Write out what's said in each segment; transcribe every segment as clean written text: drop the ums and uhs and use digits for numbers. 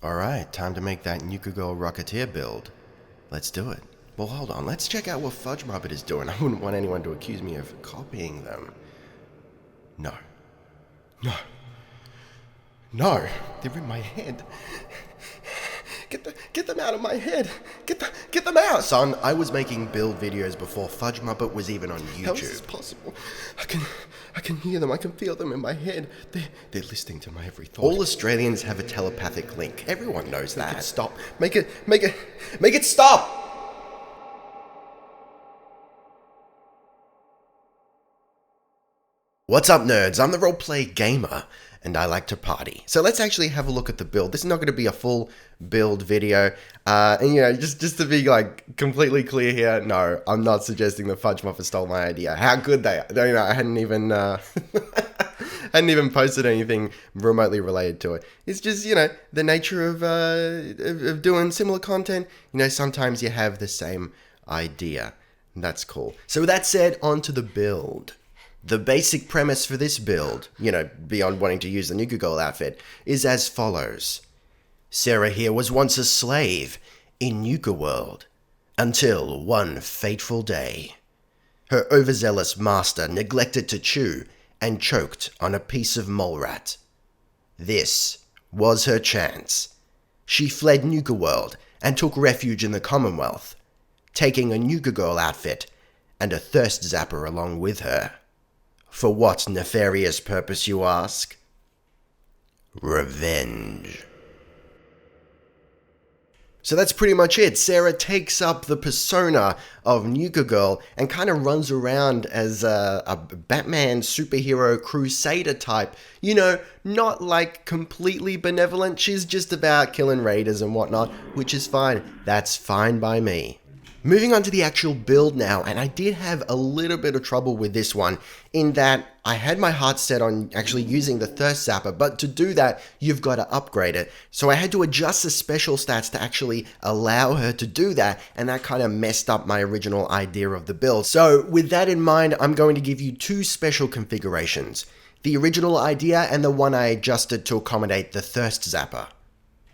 Alright, time to make that Nuka Girl Rocketeer build. Let's do it. Well, hold on, let's check out what FudgeMuppet is doing. I wouldn't want anyone to accuse me of copying them. No. No! They're in my head. Get them out of my head! Get them out! Son, I was making build videos before FudgeMuppet was even on YouTube. How is this possible? I can hear them, I can feel them in my head. They're listening to my every thought. All Australians have a telepathic link. Everyone knows that. Make it stop. Make it stop! What's up, nerds? I'm the Roleplay Gamer, and I like to party. So let's actually have a look at the build. This is not going to be a full build video. And just to be like completely clear here, no, I'm not suggesting that FudgeMuppet stole my idea. How good they are. I hadn't even hadn't even posted anything remotely related to it. It's just, the nature of doing similar content. Sometimes you have the same idea. That's cool. So with that said, on to the build. The basic premise for this build, beyond wanting to use the Nuka Girl outfit, is as follows. Sarah here was once a slave in Nuka World, until one fateful day. Her overzealous master neglected to chew and choked on a piece of mole rat. This was her chance. She fled Nuka World and took refuge in the Commonwealth, taking a Nuka Girl outfit and a thirst zapper along with her. For what nefarious purpose, you ask? Revenge. So that's pretty much it. Sarah takes up the persona of Nuka Girl and kind of runs around as a Batman superhero crusader type. Not like completely benevolent. She's just about killing raiders and whatnot, which is fine. That's fine by me. Moving on to the actual build now, and I did have a little bit of trouble with this one, in that I had my heart set on actually using the Thirst Zapper, but to do that, you've got to upgrade it. So I had to adjust the special stats to actually allow her to do that, and that kind of messed up my original idea of the build. So with that in mind, I'm going to give you two special configurations. The original idea and the one I adjusted to accommodate the Thirst Zapper.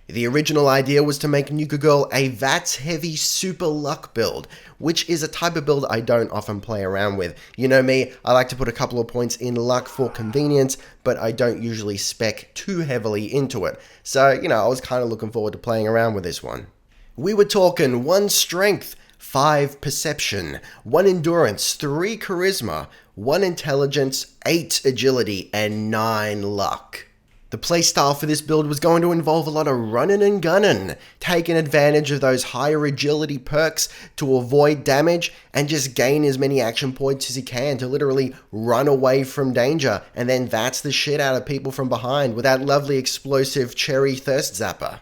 The original idea was to make Nuka Girl a VATS-heavy super luck build, which is a type of build I don't often play around with. You know me, I like to put a couple of points in luck for convenience, but I don't usually spec too heavily into it. So, I was kind of looking forward to playing around with this one. We were talking 1 strength, 5 perception, 1 endurance, 3 charisma, 1 intelligence, 8 agility, and 9 luck. The playstyle for this build was going to involve a lot of running and gunning, taking advantage of those higher agility perks to avoid damage and just gain as many action points as you can to literally run away from danger and then VATS the shit out of people from behind with that lovely explosive cherry thirst zapper.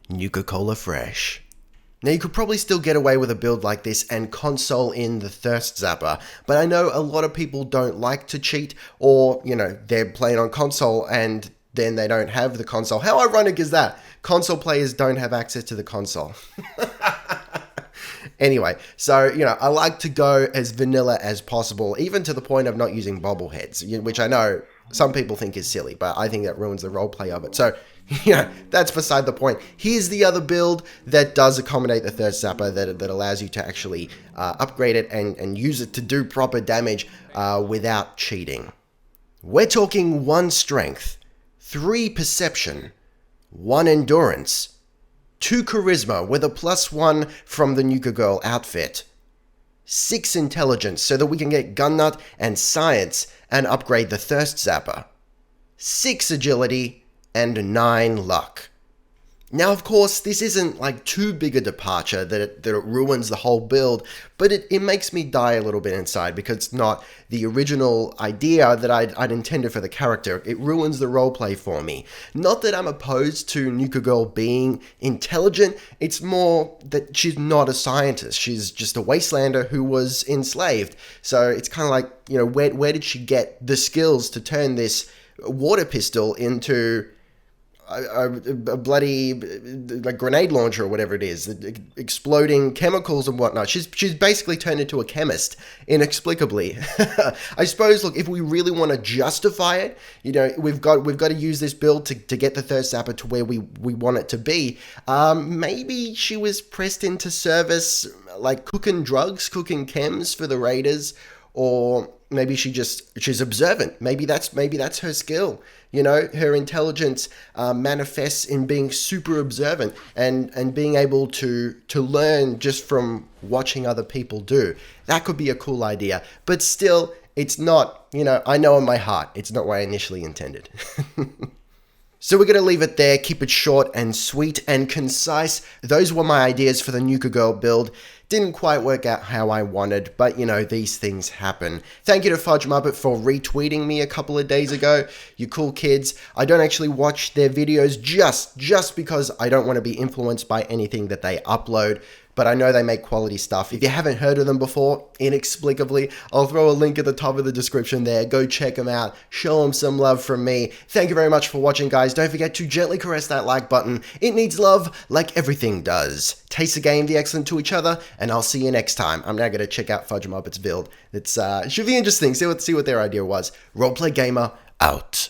Nuka-Cola fresh. Now you could probably still get away with a build like this and console in the Thirst Zapper, but I know a lot of people don't like to cheat, or, they're playing on console and then they don't have the console. How ironic is that? Console players don't have access to the console. Anyway, so, I like to go as vanilla as possible, even to the point of not using bobbleheads, which I know some people think is silly, but I think that ruins the roleplay of it. So, that's beside the point. Here's the other build that does accommodate the Thirst Zapper, that allows you to actually upgrade it and use it to do proper damage without cheating. We're talking 1 strength, 3 perception, 1 endurance, 2 charisma with a +1 from the Nuka Girl outfit, 6 intelligence so that we can get gun nut and science and upgrade the Thirst Zapper, 6 agility, and 9 luck. Now, of course, this isn't like too big a departure that it ruins the whole build, but it makes me die a little bit inside because it's not the original idea that I'd intended for the character. It ruins the roleplay for me. Not that I'm opposed to Nuka Girl being intelligent, it's more that she's not a scientist. She's just a wastelander who was enslaved. So it's kind of like, where did she get the skills to turn this water pistol into a bloody like grenade launcher or whatever it is, exploding chemicals and whatnot. She's basically turned into a chemist inexplicably. I suppose, look, if we really want to justify it, we've got to use this build to get the thirst zapper to where we want it to be. Maybe she was pressed into service, like cooking drugs, cooking chems for the raiders, or maybe she's observant. Maybe that's her skill. Her intelligence manifests in being super observant and being able to learn just from watching other people do. That could be a cool idea. But still, it's not, I know in my heart, it's not what I initially intended. So we're going to leave it there, keep it short and sweet and concise. Those were my ideas for the Nuka Girl build. Didn't quite work out how I wanted, but these things happen. Thank you to FudgeMuppet for retweeting me a couple of days ago. You cool kids. I don't actually watch their videos just because I don't want to be influenced by anything that they upload. But I know they make quality stuff. If you haven't heard of them before, inexplicably, I'll throw a link at the top of the description there. Go check them out. Show them some love from me. Thank you very much for watching, guys. Don't forget to gently caress that like button. It needs love like everything does. Taste the game, the excellent to each other, and I'll see you next time. I'm now going to check out FudgeMuppet's build. It should be interesting. See what their idea was. Roleplay Gamer, out.